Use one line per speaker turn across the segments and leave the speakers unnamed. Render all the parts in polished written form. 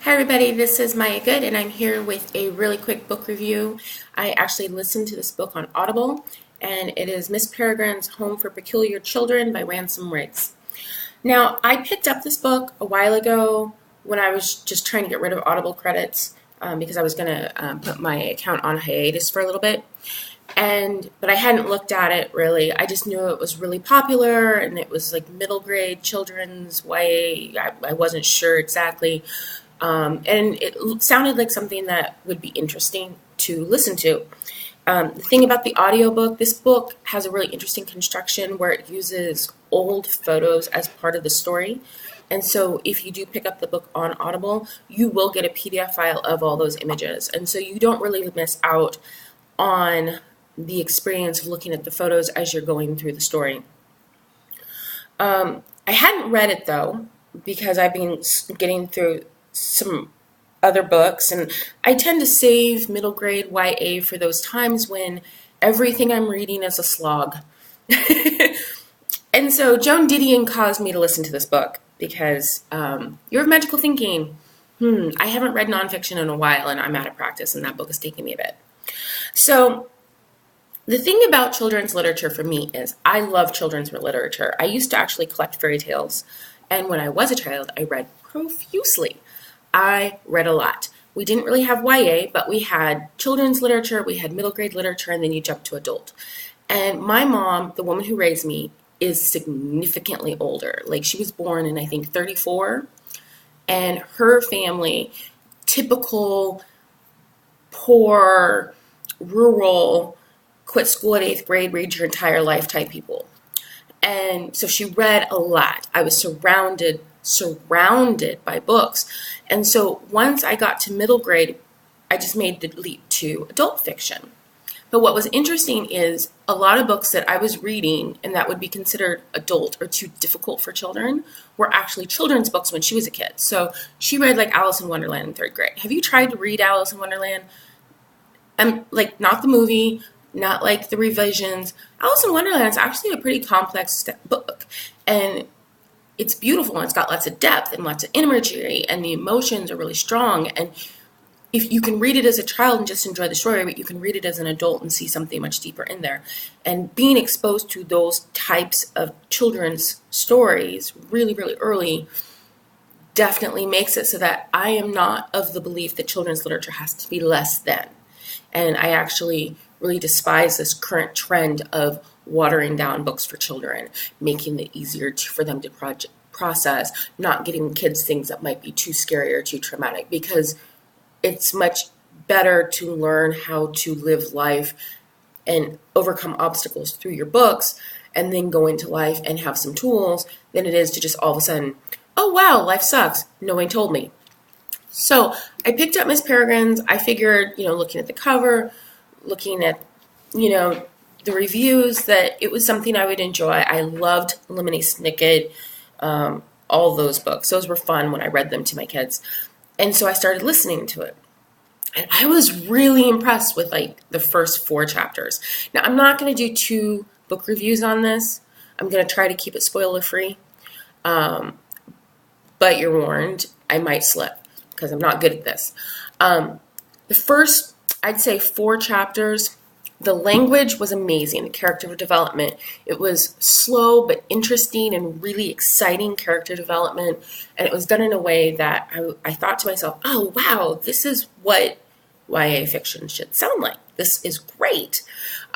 Hi everybody, this is Maya Good and I'm here with a really quick book review. I actually listened to this book on Audible and it is Miss Peregrine's Home for Peculiar Children by Ransom. Now, I picked up this book a while ago when I was just trying to get rid of Audible credits because I was going to put my account on hiatus for a little bit. But I hadn't looked at it really. I just knew it was really popular and it was like middle grade children's YA. I wasn't sure exactly. And it sounded like something that would be interesting to listen to. The thing about the audiobook, this book has a really interesting construction where it uses old photos as part of the story. And so if you do pick up the book on Audible, you will get a PDF file of all those images. And so you don't really miss out on the experience of looking at the photos as you're going through the story. I hadn't read it though, because I've been getting through some other books, and I tend to save middle grade YA for those times when everything I'm reading is a slog. And so Joan Didion caused me to listen to this book because Year of Magical Thinking. I haven't read nonfiction in a while, and I'm out of practice, and that book is taking me a bit. So the thing about children's literature for me is I love children's literature. I used to actually collect fairy tales, and when I was a child, I read profusely. I read a lot. We didn't really have YA, but we had children's literature, we had middle grade literature, and then you jump to adult. And my mom, the woman who raised me, is significantly older. Like, she was born in, I think, 34, and her family, typical, poor, rural, quit school at 8th grade, read your entire life type people. And so she read a lot. I was surrounded by books. And so once I got to middle grade, I just made the leap to adult fiction. But what was interesting is a lot of books that I was reading and that would be considered adult or too difficult for children were actually children's books when she was a kid. So she read like Alice in Wonderland in 3rd grade. Have you tried to read Alice in Wonderland? Like, not the movie, not like the revisions. Alice in Wonderland is actually a pretty complex book. And it's beautiful, and it's got lots of depth and lots of imagery, and the emotions are really strong. And if you can read it as a child and just enjoy the story, but you can read it as an adult and see something much deeper in there. And being exposed to those types of children's stories really, really early definitely makes it so that I am not of the belief that children's literature has to be less than. And I actually really despise this current trend of watering down books for children, making it easier for them to process, not getting kids things that might be too scary or too traumatic, because it's much better to learn how to live life and overcome obstacles through your books and then go into life and have some tools than it is to just all of a sudden, oh wow, life sucks. No one told me. So I picked up Miss Peregrine's. I figured, looking at the cover, looking at, the reviews, that it was something I would enjoy. I loved Lemony Snicket, all those books. Those were fun when I read them to my kids. And so I started listening to it. And I was really impressed with like the first 4 chapters. Now, I'm not going to do 2 book reviews on this. I'm going to try to keep it spoiler free. But you're warned, I might slip because I'm not good at this. The first, I'd say 4 chapters, the language was amazing, the character development. It was slow but interesting and really exciting character development. And it was done in a way that I thought to myself, oh, wow, this is what YA fiction should sound like. This is great.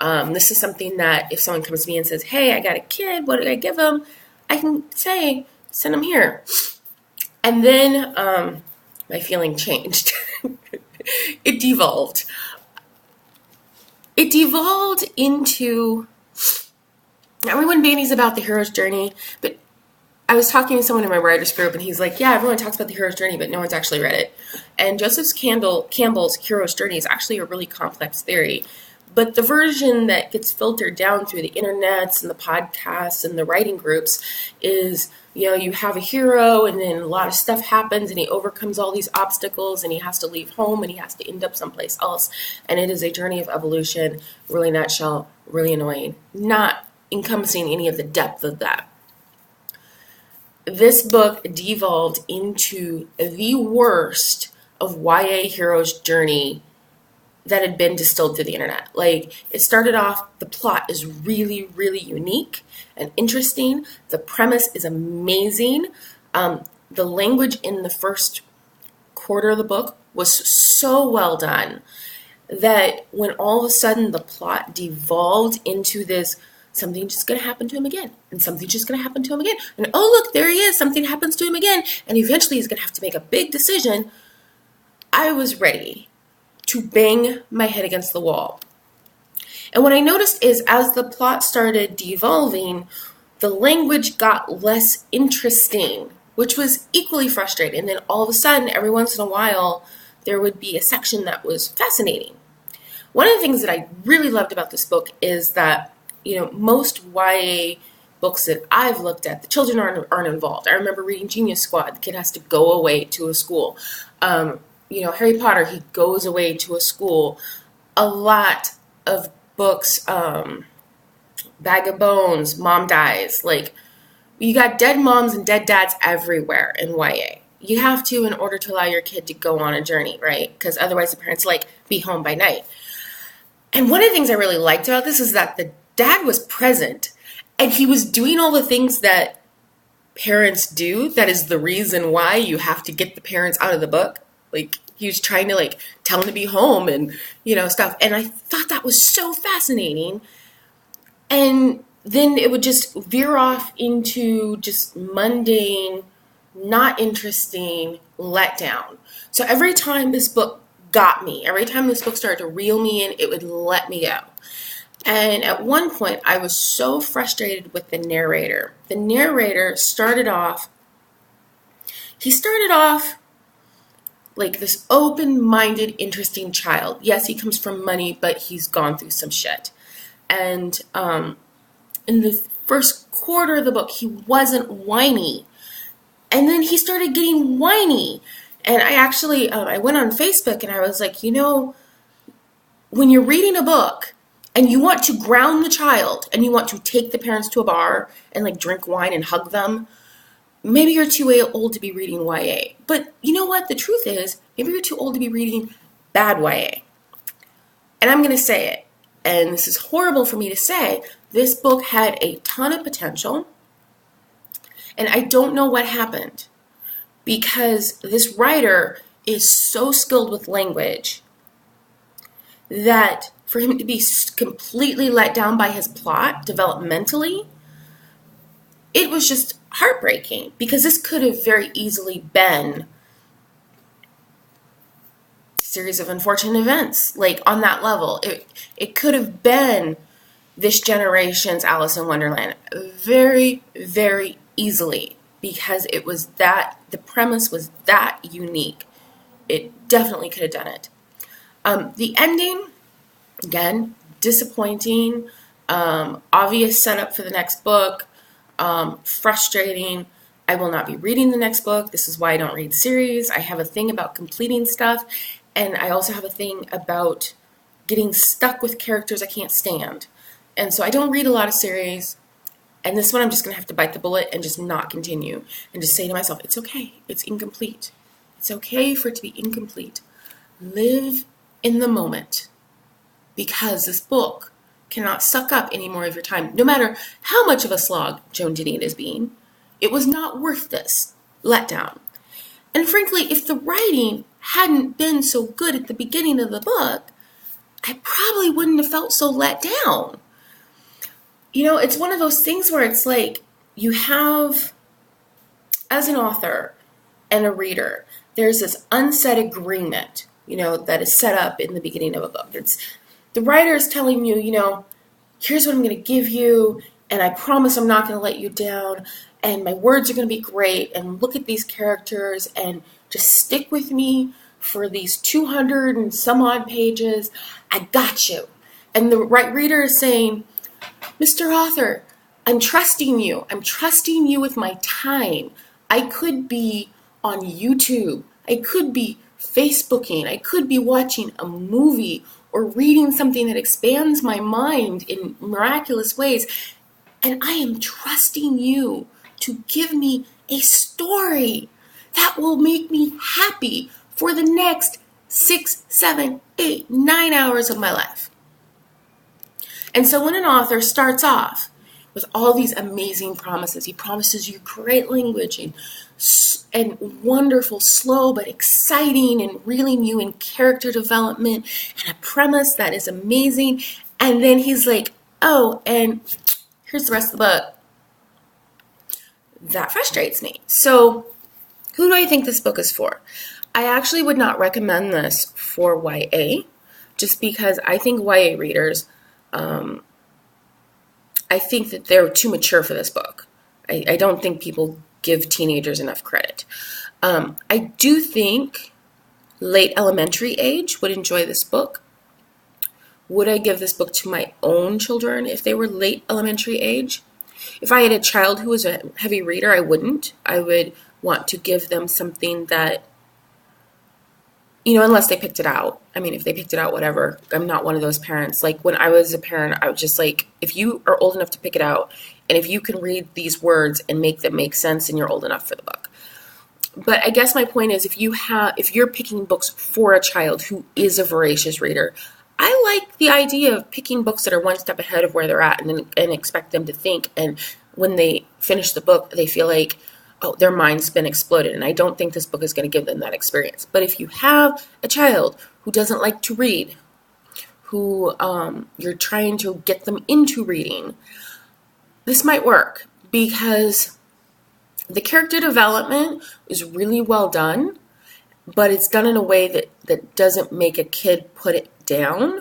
This is something that if someone comes to me and says, hey, I got a kid, what do I give them? I can say, send them here. And then my feeling changed. It devolved. It devolved into, everyone bandies about the hero's journey, but I was talking to someone in my writers group, and he's like, yeah, everyone talks about the hero's journey, but no one's actually read it. And Joseph Campbell's hero's journey is actually a really complex theory. But the version that gets filtered down through the internets and the podcasts and the writing groups is, you have a hero and then a lot of stuff happens and he overcomes all these obstacles and he has to leave home and he has to end up someplace else. And it is a journey of evolution, really nutshell, really annoying, not encompassing any of the depth of that. this book devolved into the worst of YA hero's journey that had been distilled through the internet. Like, it started off, the plot is really, really unique and interesting. The premise is amazing. The language in the first quarter of the book was so well done that when all of a sudden the plot devolved into this, something's just going to happen to him again, and something's just going to happen to him again, and oh look, there he is, something happens to him again, and eventually he's going to have to make a big decision, I was ready to bang my head against the wall. And what I noticed is, as the plot started devolving, the language got less interesting, which was equally frustrating. And then all of a sudden, every once in a while, there would be a section that was fascinating. One of the things that I really loved about this book is that, most YA books that I've looked at, the children aren't involved. I remember reading Genius Squad. The kid has to go away to a school. Harry Potter, he goes away to a school. A lot of books, Bag of Bones, Mom Dies. Like, you got dead moms and dead dads everywhere in YA. You have to in order to allow your kid to go on a journey, right? Because otherwise the parents be home by night. And one of the things I really liked about this is that the dad was present and he was doing all the things that parents do. That is the reason why you have to get the parents out of the book. Like, he was trying to tell them to be home and, stuff. And I thought that was so fascinating. And then it would just veer off into just mundane, not interesting letdown. So every time this book got me, every time this book started to reel me in, it would let me go. And at one point, I was so frustrated with the narrator. The narrator started off like this open-minded, interesting child. Yes, he comes from money, but he's gone through some shit. And in the first quarter of the book, he wasn't whiny. And then he started getting whiny. And I actually, I went on Facebook and I was like, when you're reading a book and you want to ground the child and you want to take the parents to a bar and drink wine and hug them, maybe you're too old to be reading YA. But you know what? The truth is, maybe you're too old to be reading bad YA. And I'm going to say it. And this is horrible for me to say. This book had a ton of potential. And I don't know what happened. Because this writer is so skilled with language that for him to be completely let down by his plot developmentally, it was just heartbreaking, because this could have very easily been a series of unfortunate events, on that level. It could have been this generation's Alice in Wonderland very, very easily, because it was that, the premise was that unique. It definitely could have done it. The ending, again, disappointing, obvious setup for the next book, frustrating. I will not be reading the next book. This is why I don't read series. I have a thing about completing stuff, and I also have a thing about getting stuck with characters I can't stand. And so I don't read a lot of series, and this one I'm just going to have to bite the bullet and just not continue, and just say to myself, it's okay, it's incomplete. It's okay for it to be incomplete. Live in the moment, because this book cannot suck up any more of your time. No matter how much of a slog Joan Didion is being, it was not worth this letdown. And frankly, if the writing hadn't been so good at the beginning of the book, I probably wouldn't have felt so let down. It's one of those things where it's you have, as an author and a reader, there's this unsaid agreement, that is set up in the beginning of a book. It's the writer is telling you, here's what I'm going to give you, and I promise I'm not going to let you down, and my words are going to be great, and look at these characters, and just stick with me for these 200 and some odd pages. I got you. And the right reader is saying, Mr. Author, I'm trusting you. I'm trusting you with my time. I could be on YouTube. I could be Facebooking. I could be watching a movie or reading something that expands my mind in miraculous ways. And I am trusting you to give me a story that will make me happy for the next 6, 7, 8, 9 hours of my life. And so when an author starts off with all these amazing promises, he promises you great language and wonderful, slow but exciting and reeling you in character development and a premise that is amazing. And then he's like, oh, and here's the rest of the book. That frustrates me. So who do I think this book is for? I actually would not recommend this for YA, just because I think YA readers, I think that they're too mature for this book. I don't think people give teenagers enough credit. I do think late elementary age would enjoy this book. Would I give this book to my own children if they were late elementary age? If I had a child who was a heavy reader, I wouldn't. I would want to give them something that, unless they picked it out. I mean, if they picked it out, whatever. I'm not one of those parents. Like, when I was a parent, I was just like, if you are old enough to pick it out, and if you can read these words and make them make sense, then you're old enough for the book. But I guess my point is, if you're picking books for a child who is a voracious reader, I like the idea of picking books that are one step ahead of where they're at and expect them to think. And when they finish the book, they feel like, oh, their mind's been exploded. And I don't think this book is going to give them that experience. But if you have a child who doesn't like to read, who you're trying to get them into reading, this might work because the character development is really well done, but it's done in a way that doesn't make a kid put it down.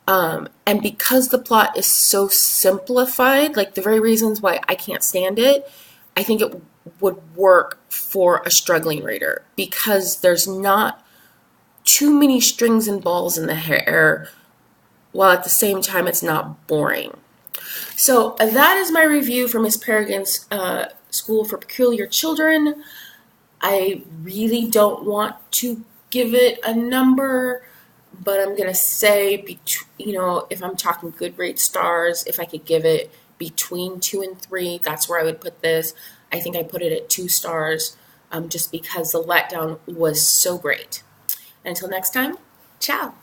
And because the plot is so simplified, like the very reasons why I can't stand it, I think it would work for a struggling reader because there's not too many strings and balls in the hair, while at the same time it's not boring. So that is my review for Miss Peregrine's School for Peculiar Children. I really don't want to give it a number, but I'm going to say, if I'm talking Goodreads stars, if I could give it between 2 and 3, that's where I would put this. I think I put it at 2 stars just because the letdown was so great. Until next time, ciao.